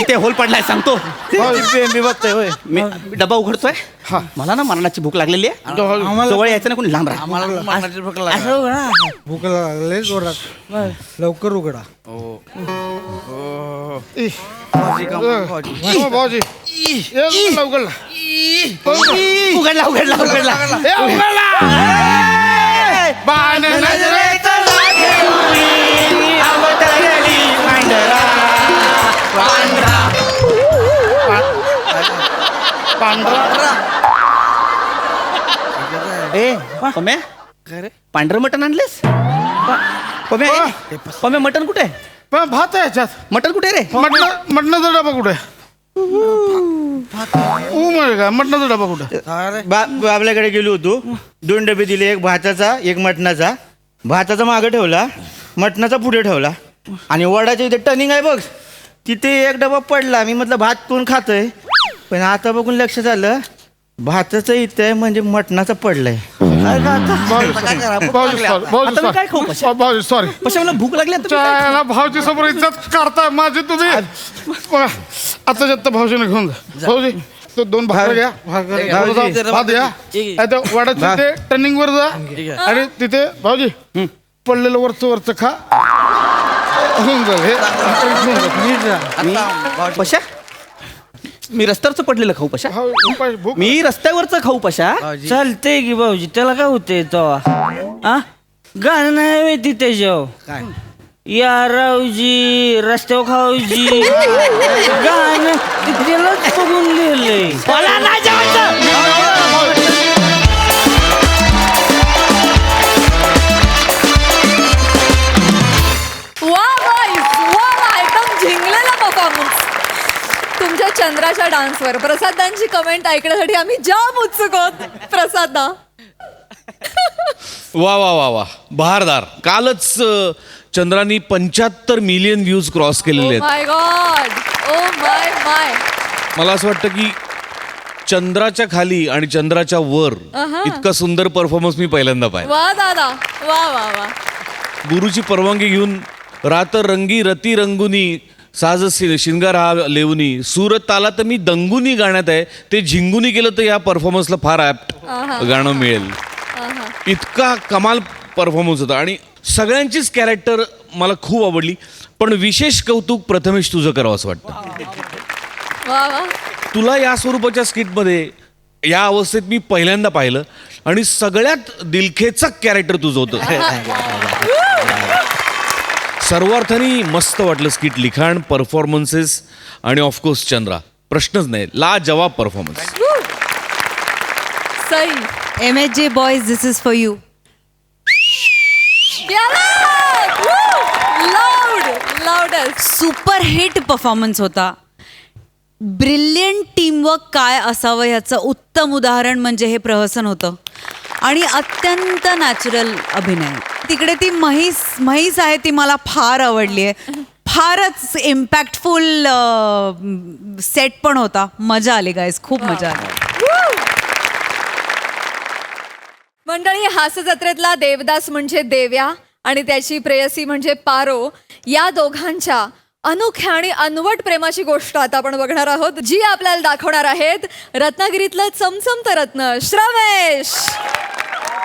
इथे होल पडलाय सांगतो मी बघतोय होय. मी डबा उघडतोय मला ना मरणाची भूक लागलेली आहे जवळ यायचं ना कोणी लांब राहा आम्हाला मरणाची भूक लागली. भूक लागले जोरात लवकर उघडा. भाऊजी ये उघडला. उघडला उघडला उघडला ए पम्या पांढरं मटण आणलेस पम्या मटण कुठे आहे? पण भात आहे याच्यात. मटण कुठे आहे रे मटणाचा डबा कुठे? मटणाचा डबा कुठे? आपल्याकडे गेलो होतो 2 डबे दिले एक भाताचा एक मटणाचा. भाताचा मागं ठेवला मटणाचा पुढे ठेवला आणि वडाच्या इथे टर्निंग आहे बघ तिथे एक डबा पडला. मी म्हटलं भात कोण खातोय पण आता बघून लक्ष झालं भाताचं इथे आहे म्हणजे मटणाचा पडलाय. काय खाऊ पशा? भाऊजी सॉरी. पशा मला भूक लागली आता मी काय खाऊ? भाऊजी समोर इज्जत काढताय माझी तुम्ही. आता भाऊजीने घेऊन जा. भाऊजी तो 2 भाकर घ्या भात घ्या आता वडाच्या ते टर्निंग वर जा आणि तिथे भाऊजी पडलेलं वरचं खा होऊन जाईल हे. पशा मी रस्त्यावरचं पडलेलं खाऊ पशा हा, उपाय- भूक मी रस्त्यावरचं खाऊ पशा चालतंय की भाऊजी त्याला काय होतंय तेव्हा गाणं नाही होय तिथे जेव या रावजी रस्त्यावर खाऊजी गाणं त्यालाच बघून लिहिलंय मला नाही वा एकदम झिंगलेला परफॉर्मन्स तुमच्या चंद्राच्या डान्सवर. प्रसादांची कमेंट ऐकण्यासाठी आम्ही जाम उत्सुक आहोत. प्रसादा वा वा वा वा बहारदार. कालच चंद्रानी 75 मिलियन व्ह्यूज क्रॉस केलेले आहेत. माय गॉड ओ माय माय. मला असं वाटतं की चंद्राच्या खाली आणि चंद्राच्या वर इतका सुंदर परफॉर्मन्स मी पहिल्यांदा पाहिला. वा दादा वा वा वा. गुरुची परवानगी घेऊन रात रंगी रती रंगुनी साज शिंगार हा लेवनी सूरत आला तर मी दंगुनी गाण्यात आहे ते झिंगुनी केलं तर या परफॉर्मन्सला फार ॲप्ट गाणं मिळेल. इतका कमाल परफॉर्मन्स होता आणि सगळ्यांचीच कॅरेक्टर मला खूप आवडली. पण विशेष कौतुक प्रथमेश तुझं करावं असं वाटतं. वा वा. तुला या स्वरूपाच्या स्किटमध्ये या अवस्थेत मी पहिल्यांदा पाहिलं आणि सगळ्यात दिलखेचक कॅरेक्टर तुझं होतं. सर्वार्थाने मस्त वाटलं स्किट. लिखाण परफॉर्मन्सेस आणि ऑफकोर्स चंद्रा प्रश्नच नाही लाजवाब performance. Sai MHJ boys, this is for you. Loud super hit performance होता. ब्रिलियंट टीमवर्क काय असावं ह्याचं उत्तम उदाहरण म्हणजे हे प्रहसन होतं आणि अत्यंत नॅचरल अभिनय. तिकडे ती म्हैस आहे ती मला फार आवडली आहे. फारच इम्पॅक्टफुल सेट पण होता. मजा आली गाईज खूप मजा आली. मंडळी हास्य जत्रेतला देवदास म्हणजे देव्या आणि त्याची प्रेयसी म्हणजे पारो या दोघांच्या अनोख्या आणि अनवट प्रेमाची गोष्ट आता आपण बघणार आहोत जी आपल्याला दाखवणार आहेत रत्नागिरीतलं चमचमतं रत्न श्रमेश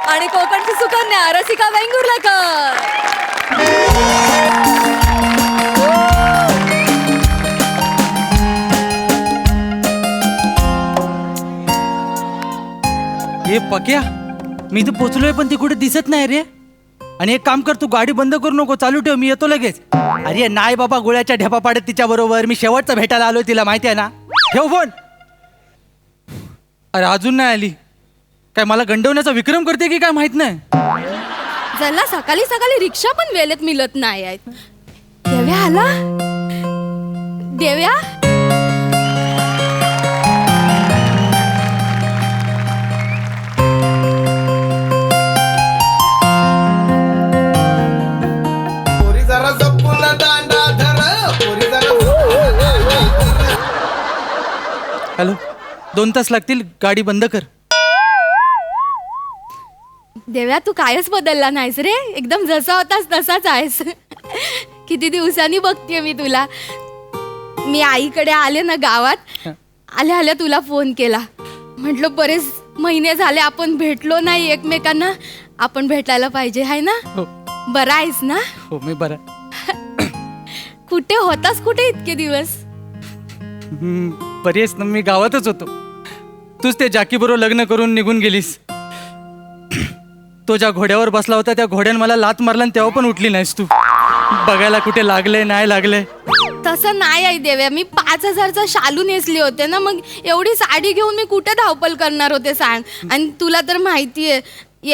आणि कोकणची सुकन्या रसिका वेंगुर्लेकर. हे पक्या मी तर पोचलोय पण ती कुठे दिसत नाही रे. आणि एक काम कर तू गाडी बंद करू नको चालू ठेव मी येतो लगेच. अरे नाही बाबा गोळ्याच्या ढेपा पाडत तिच्या बरोबर मी शेवटचा भेटायला आलोय तिला माहिती आहे ना. ठेव फोन. अरे अजून नाही आली. काय मला गंडवण्याचा विक्रम करते की काय माहित नाही. जला सकाळी सकाळी रिक्षा पण वेळेत मिळत नाही आहेत. देव्या आला. देव्या हॅलो 2 तास लागतील गाडी बंद कर. देव्या तू कायच बदलला नाहीस रे. एकदम जसा होतास तसाच आहेस. किती दिवसांनी बघतेय मी तुला. मी आईकडे आले ना गावात आल्या आल्या तुला फोन केला. म्हटलं बरेच महिने झाले आपण भेटलो नाही एकमेकांना. आपण भेटायला पाहिजे हाय ना. हो. बरा आहेस ना. हो मी बरं. कुठे होतास कुठे इतके दिवस. बरी आहेस ना. मी गावातच होतो. तूच ते जाकी बरोबर लग्न करून निघून गेलीस. तो ज्या घोड्यावर बसला होता त्या घोड्यानं मला लात मारला आणि तेव्हा पण उठली नाहीस तू. बघायला कुठे लागले नाही लागले. तसं नाही आहे देव्या. मी 5,000चा शालू नेसले होते ना. मग एवढी साडी घेऊन मी कुठे धावपल करणार होते सांग. आणि तुला तर माहितीये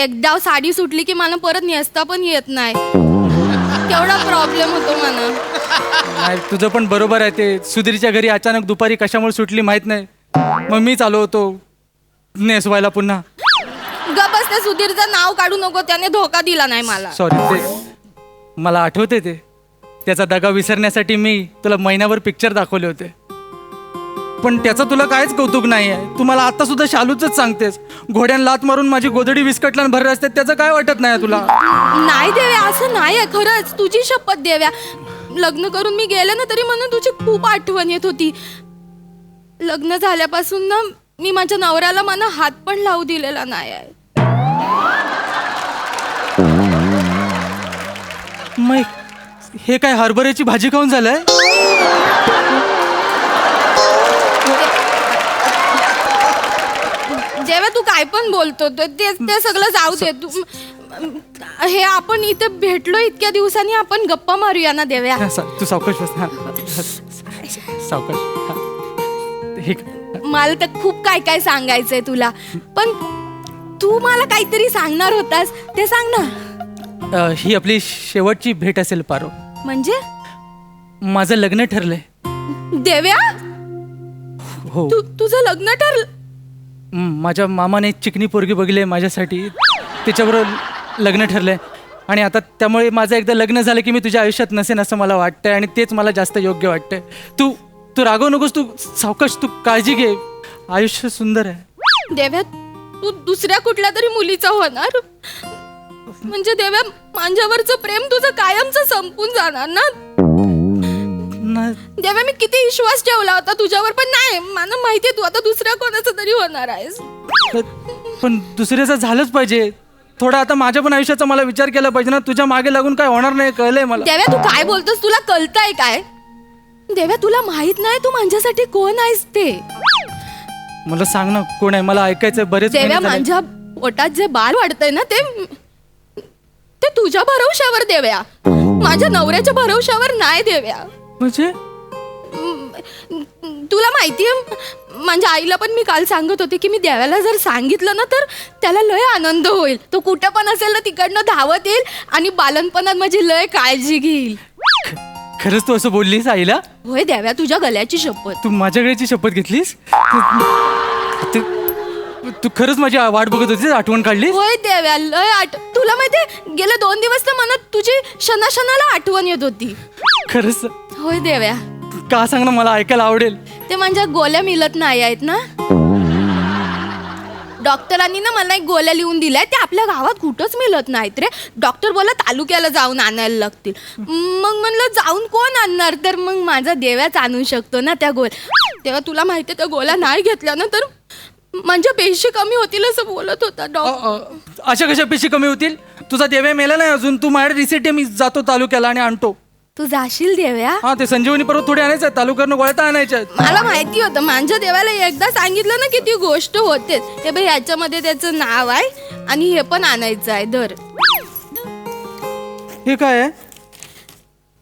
एकदा साडी सुटली की मला परत नेसता पण येत नाही. केवढा प्रॉब्लेम होतो मला. नाही तुझं पण बरोबर आहे. ते सुधीरच्या घरी अचानक दुपारी कशामुळे सुटली माहित नाही. मग मी चालू होतो नेसवायला पुन्हा. गबस ते सुधीरचं नाव काढू नको. त्याने धोका दिला नाही मला. सॉरी. ते मला आठवते ते त्याचा दगा विसरण्यासाठी मी तुला महिन्याभर पिक्चर दाखवले होते. पण त्याचं तुला काहीच कौतुक नाही आहे. तू मला आता सुद्धा शालूच सांगतेस. घोड्यान लात मारून माझी गोदडी विस्कटला भर असते त्याचं काय वाटत नाही तुला. नाही देव्या असं नाही आहे खरंच. तुझी शपथ देव्या. लग्न करून मी गेले ना तरी मला तुझी खूप आठवण येत होती. लग्न झाल्यापासून ना मी माझ्या नवऱ्याला मला हात पण लावू दिलेला नाही आहे. मग हे काय हरभऱ्याची भाजी खाऊन झालंय? जेव्हा तू काय पण बोलतो ते सगळं जाऊ दे. तू हे आपण इथे भेटलो इतक्या दिवसांनी, आपण गप्पा मारूया ना देव्या. तू सावकाश बस. हा सावकाश. हे मला तर खूप काय काय सांगायचंय तुला, पण तू मला काहीतरी सांगणार होतास ते सांग ना. ही आपली शेवटची भेट असेल पारो. म्हणजे माझं लग्न ठरलंय. देव्या, हो. तुझं लग्न ठरलं? माझ्या मामाने चिकनी पोरगी बघली माझ्यासाठी, त्याच्याबरोबर लग्न ठरलंय. आणि आता त्यामुळे माझं एकदा लग्न झालं की मी तुझ्या आयुष्यात नसेन असं मला वाटतंय, आणि तेच मला जास्त योग्य वाटतंय. तू रागवू नकोस, तू सावकाश, तू काळजी घे. आयुष्य सुंदर आहे. देव्या, तू दुसऱ्या कुठल्या तरी मुलीचा होणार म्हणजे देव्या, माझ्यावरचं प्रेम तुझं कायमचं संपून जाणार ना. देव्या, मी किती विश्वास ठेवला होता तुझ्यावर, पण नाही, मला माहितीये तू आता दुसऱ्या कोणाचं तरी होणार आहेस. पण दुसऱ्याचं झालंच पाहिजे. थोडा आता माझ्या पण आयुष्याचा मला विचार केला पाहिजे ना. तुझ्या मागे लागून काय होणार नाही, कळलंय मला. देव्या, तू काय बोलतोस? तुला कळतंय काय? देव्या, तुला माहित नाही तू माझ्यासाठी कोण आहेस ते? मला सांग ना, कोण आहे? मला ऐकायचंय. बरेच देव्या, माझ्या पोटात जे बाळ वाढतंय ना ते तुझ्या भरवशावर देव्या, माझ्या नवऱ्याच्या भरवशावर नाही देव्या. म्हणजे तुला माहितीये, माझ्या आईला पण मी काल सांगत होते की मी देव्याला जर सांगितलं ना तर त्याला लय आनंद होईल. तो कुठं पण असेल ना तिकडनं धावत येईल आणि बालपणात माझी लय काळजी घेईल. खरंच तू असं बोललीस आईला? होय देव्या, तुझ्या गल्याची शपथ. तू माझ्या गळ्याची शपथ घेतलीस? तू खरंच माझी वाट बघत होतीस, आठवण काढली? होय देव्या, लय तुला माहितीये गेले 2 दिवस तर मनात तुझी क्षणाक्षणाला आठवण येत होती. खरंच? होय देव्या. का सांग ना, मला ऐकायला आवडेल. ते माझ्या गोळ्या मिळत नाही आहेत ना. डॉक्टरांनी ना मला एक गोळ्या लिहून दिल्या, त्या आपल्या गावात कुठंच मिळत नाहीत रे. डॉक्टर बोला तालुक्याला जाऊन आणायला लागतील. मग म्हणलं जाऊन कोण आणणार, तर मग माझा देव्याच आणू शकतो ना त्या गोळ्या. तेव्हा तुला माहिती त्या गोळ्या नाही घेतल्या ना तर माझ्या पेशी कमी होतील असं बोलत होता डॉक्टर. अशा कशा पेशी कमी होतील? तुझा देव्या मेला नाही अजून. तू माझ्या रिसिट, मी जातो तालुक्याला आणि आणतो. तू जाशील देव्या? हा, ते संजीवनी परत थोडे आणायचं, तालुक्यानं गोळ्या आणायच्या. मला माहिती होतं, माझ्या देवाला एकदा सांगितलं ना की ती गोष्ट होतेच. हे बघ, ह्याच्यामध्ये त्याचं नाव आहे आणि हे पण आणायचं आहे. धर. हे काय आहे?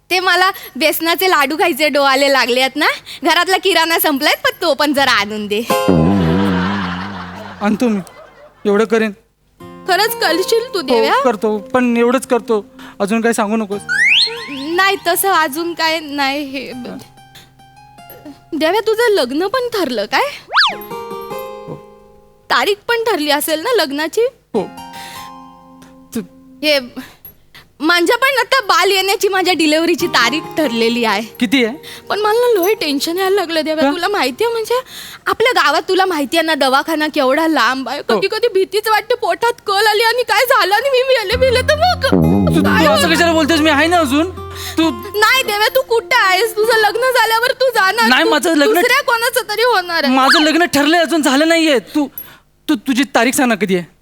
ते मला बेसनाचे लाडू खायचे डोळे लागले आहेत ना, घरातला किराणा संपलाय, पण तो पण जरा आणून दे. आणतो मी, एवढं करेन. खरंच करशील तू देव्या? हो, करतो, पण एवढंच करतो. अजून काय सांगू नकोस. नाही, तसं अजून काय नाही. हे देव्या, तुझं लग्न पण ठरलं काय? तारीख पण ठरली असेल ना लग्नाची? हो. हे माझ्या पण आता बाल येण्याची, माझ्या डिलिव्हरीची तारीख ठरलेली आहे. किती आहे? पण मला लोय टेन्शन यायला लागलं देव्या. तुला माहितीये, म्हणजे आपल्या गावात तुला माहितीये ना दवाखाना केवढा लांब आहे. कधी कधी भीतीच वाटते, पोटात कळ आली आणि काय झालं आणि मी मेले तर मग तू असं कशाला बोलतेस? मी आहे ना अजून. तू नाही देव्या, तू कुठे आहेस? तुझं लग्न झाल्यावर तू जाणार. नाही, माझं लग्न दुसऱ्या कोणाचं तरी होणार आहे. माझं लग्न ठरलंय, अजून झालं नाहीये. तुझी तारीख सांग ना, कधी आहे?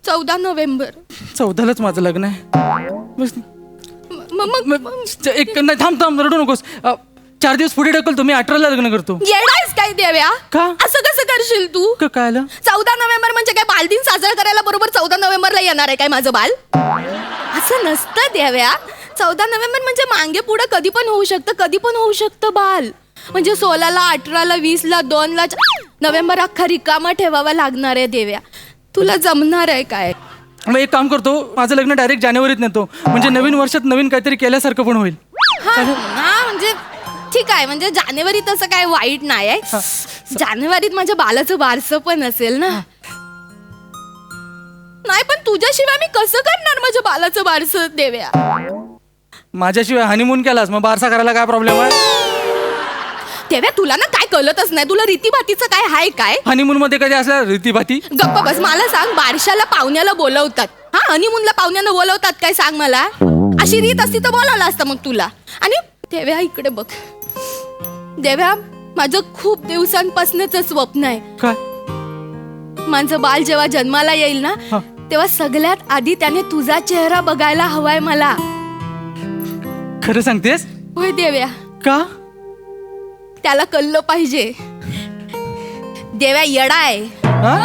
14 नोव्हेंबर. 14लाच माझं लग्न आहे. मग एक नाही, थांब, रडू नकोस. 4 दिवस पुढे ढकलतो, मी 18ला लग्न करतो. येणारच काय देव्या? का? असं कसं करशील तू? काय आलं? 14 नोव्हेंबर म्हणजे काय बालदिन साजरा करायला बरोबर 14 नोव्हेंबरला येणार आहे काय माझं बाल? असं नसतं देव्या. 14 नोव्हेंबर म्हणजे मागे पुढे कधी पण होऊ शकतं, कधी पण होऊ शकतं बाल. म्हणजे 16ला, 18ला, 20ला, 2ला नोव्हेंबर अख्खा रिकामा ठेवावा लागणार आहे देव्या. तुला जमणार आहे काय? मग एक काम करतो, माझं लग्न डायरेक्ट जानेवारीत नेतो, म्हणजे नवीन वर्षात नवीन काहीतरी केल्यासारखं पण होईल. हा, म्हणजे ठीक आहे, म्हणजे जानेवारीत तसं काय वाईट नाही आहे. जानेवारीत माझ्या बालाचं बारसं पण असेल ना. नाही, पण तुझ्याशिवाय मी कसं करणार माझ्या बालाचं बारसं देव्या? माझ्याशिवाय हनीमून केलास, मग बारसा करायला काय प्रॉब्लेम आहे? देव्या, तुला ना काय कळतच नाही. तुला रीतीभातीचं काय हाय काय? हनीमून मध्ये कधी असल्या रीतीभाती? गप्पा बस. मला सांग, बारशाला पाहुण्याला बोलवतात, हा हनीमूनला पाहुण्याला बोलवतात काय? सांग मला. अशी रीत असती तर बोलावलं असतं मग तुला. आणि देव्या इकडे बघ. देव्या, माझं खूप दिवसांपासूनच स्वप्न आहे. काय? माझं बाल जेव्हा जन्माला येईल ना हा. तेव्हा सगळ्यात आधी त्याने तुझा चेहरा बघायला हवाय मला. खरं सांगतेस? होय देव्या, का? त्याला कळलं पाहिजे. देव्या येडा आहे, हा?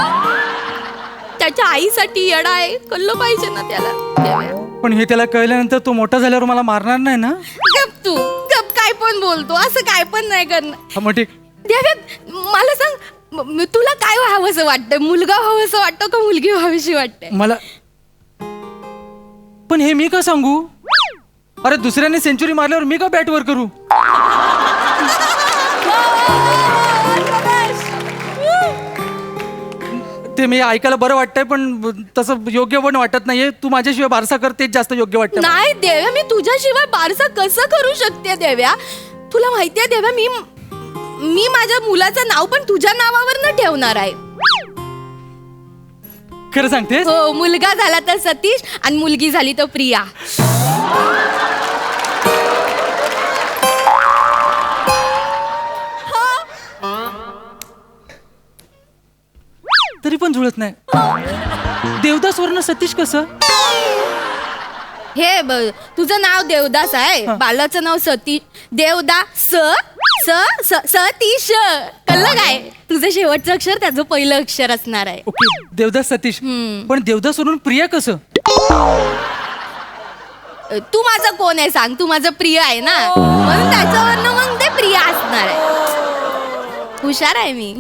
त्याच्या आईसाठी येडा आहे, कळलं पाहिजे ना त्याला. देव्या पण हे त्याला कळल्यानंतर तो मोठा झाल्यावर मला मारणार नाही ना? गप तू, गप. काय पण बोलतो, असं काय पण नाही करणार. हा, मग ठीक. देव्या मला सांग, तुला काय व्हावंसं वाटतंय? मुलगा व्हावंसं वाटतं का मुलगी व्हावीशी वाटते? मला पण हे मी का सांगू? अरे दुसऱ्याने सेंचुरी मारल्यावर मी का बॅट वर करू? ते मी ऐकायला बरं वाटतंय पण तसं योग्य पण वाटत नाहीये. तू माझ्याशिवाय बारसा कर तेच जास्त योग्य वाटतं. नाही देव्या, मी तुझ्याशिवाय बारसा कसं करू शकते देव्या? तुला माहितीये देव्या, मी माझ्या मुलाचं नाव पण तुझ्या नावावर न ठेवणार आहे. खरं सांगतेस? हो, मुलगा झाला तर सतीश आणि मुलगी झाली तर प्रिया. तरी पण जुळत नाही. देवदास वरनं सतीश कसं? हे तुझं नाव देवदास आहे, बालाचं नाव सतीश. देवदास सतीश, कळलं काय? तुझं शेवटचं अक्षर त्याचं पहिलं अक्षर असणार आहे. ओके, देवदास सतीश. पण देवदास वरून प्रिया कसं? तू माझा कोण आहे सांग? तू माझं प्रिय आहे ना, म्हणून त्याच्यावरनं मग ते प्रिया असणार आहे. हुशार आहे मी.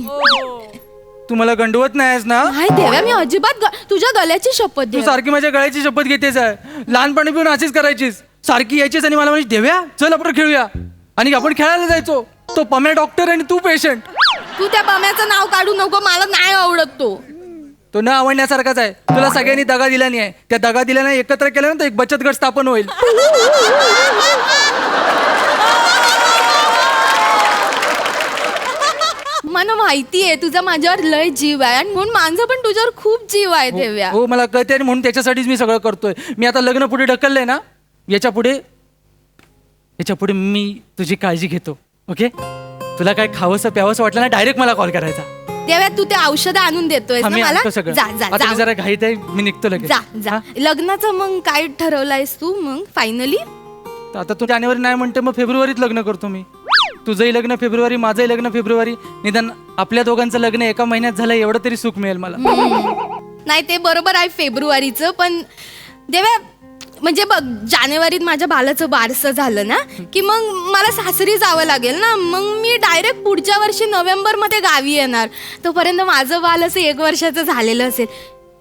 तू मला गंडवत नाहीस ना? नाही देव्या, मी अजिबात तुझ्या गळ्याची शपथ तू देव्या. सारखी माझ्या गळ्याची शपथ घेतेस आहे. लहानपणी पण अशीच करायचीस. सारखी यायचीस आणि मला म्हणजे देव्या चल आपण खेळूया, आणि आपण खेळायला जायचो. तो पम्या डॉक्टर आणि तू पेशंट. तू त्या बम्याचं नाव काढू नको, मला नाही आवडत तो. तो न आवडण्यासारखाच आहे. तुला सगळ्यांनी दगा दिला नाही आहे. त्या दगा दिल्याने एकत्र केल्यानंतर एक बचत गट स्थापन होईल. मला माहितीये तुझा माझ्यावर लय जीव आहे, आणि म्हणून माझं पण तुझ्यावर खूप जीव आहे देव्या. हो मला कळते, आणि म्हणून त्याच्यासाठीच मी सगळं करतोय. मी आता लग्न पुढे ढकललंय ना, याच्या पुढे मी तुझी काळजी घेतो. ओके, तुला काय खावंसं प्यावंसं वाटलं ना, डायरेक्ट मला कॉल करायचा. देव्या तू ते औषध आणून देतोय हा, मी मला. आणतो सगळं. जा जा आता मी जा जरा घाईत आहे, मी निघतो लगेच. जा जा. लग्नाचं मग काय ठरवलंयस तू मग फायनली? आता तू जानेवारी नाही म्हणते, मग फेब्रुवारीत लग्न करतो मी. तुझंही लग्न फेब्रुवारी, माझंही लग्न फेब्रुवारी. निदान आपल्या दोघांचं लग्न एका महिन्यात झालं एवढं तरी सुख मिळेल मला. नाही ते बरोबर आहे फेब्रुवारीचं, पण देव्या म्हणजे बघ, जानेवारीत माझ्या बालाचं बारसं झालं ना की मग मला सासरी जावं लागेल ना. मग मी डायरेक्ट पुढच्या वर्षी नोव्हेंबरमध्ये गावी येणार. तोपर्यंत माझं बाल असं 1 वर्षाचं झालेलं असेल.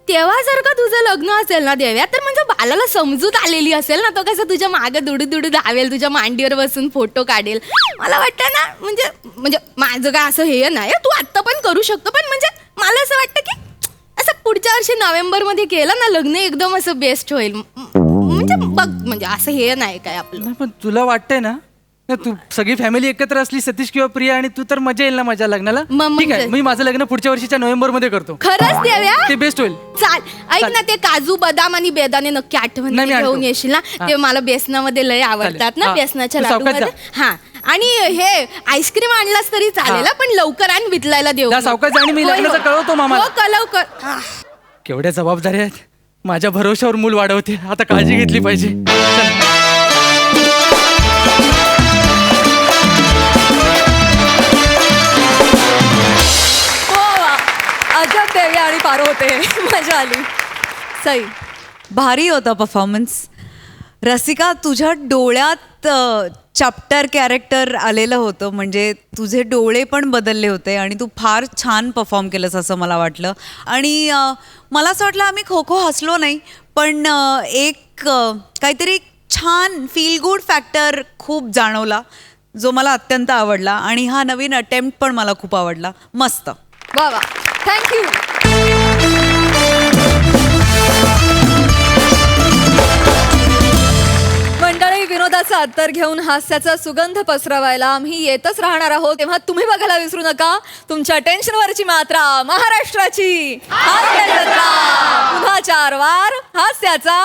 तेव्हा जर का तुझं लग्न असेल ना देव्या, तर म्हणजे बालाला समजूत आलेली असेल ना, तो कसं तुझ्या मागं दुडू धावेल, तुझ्या मांडीवर बसून फोटो काढेल. मला वाटतं ना म्हणजे माझं काय असं हे नाही, तू आत्ता पण करू शकतो, पण म्हणजे मला असं वाटतं की असं पुढच्या वर्षी नोव्हेंबरमध्ये केलं ना लग्न, एकदम असं बेस्ट होईल. म्हणजे बघ, म्हणजे असं हे नाही काय आपलं. नाही, पण तुला वाटतंय ना, तू सगळी फॅमिली एकत्र असली, सतीश किंवा प्रिया, आणि तू, तर मजा येईल ना माझ्या लग्नाला. ठीक आहे, मी माझं लग्न पुढच्या वर्षीच्या नोव्हेंबरमध्ये करतो. खरंच देव्या? ते बेस्ट होईल. चाल, ऐक ना, ते काजू बदाम आणि बेदाणे नक्की आठवण नाही, मी आणतो. घेऊन येशील ना. ते मला बेसनामध्ये लय आवडतात ना, हा. बेसनाच्या तू सावकाश लाडूमध्ये. हा, आणि हे आईस्क्रीम आणलास तरी चालेल, पण लवकर आण, वितलायला देऊ. जा सावकाश जा, आणि मी होय, लग्नाचं होय. कळवतो मामाला. हो, लवकर. केवढ्या जबाबदाऱ्या आहेत. माझ्या भरोश्यावर मूल वाढवते, आता काळजी घेतली पाहिजे. अजब देव्या आणि पारो होते. मजा आली. सई, भारी होता परफॉर्मन्स. रसिका, तुझ्या डोळ्यात चॅप्टर कॅरेक्टर आलेलं होतं, म्हणजे तुझे डोळे पण बदलले होते आणि तू फार छान परफॉर्म केलंस असं मला वाटलं. आणि मला असं वाटलं आम्ही खो खो हसलो नाही, पण एक काहीतरी छान फील गुड फॅक्टर खूप जाणवला, जो मला अत्यंत आवडला. आणि हा नवीन अटेम्प्ट पण मला खूप आवडला. मस्त. वा वा, थँक्यू. मंडळी, विनोदाचा अत्तर घेऊन हास्याचा सुगंध पसरवायला आम्ही येतच राहणार आहोत. तेव्हा तुम्ही बघायला विसरू नका तुमच्या टेन्शनवरची मात्रा, महाराष्ट्राची हास्य जत्रा. पुन्हा 4 वार हास्याचा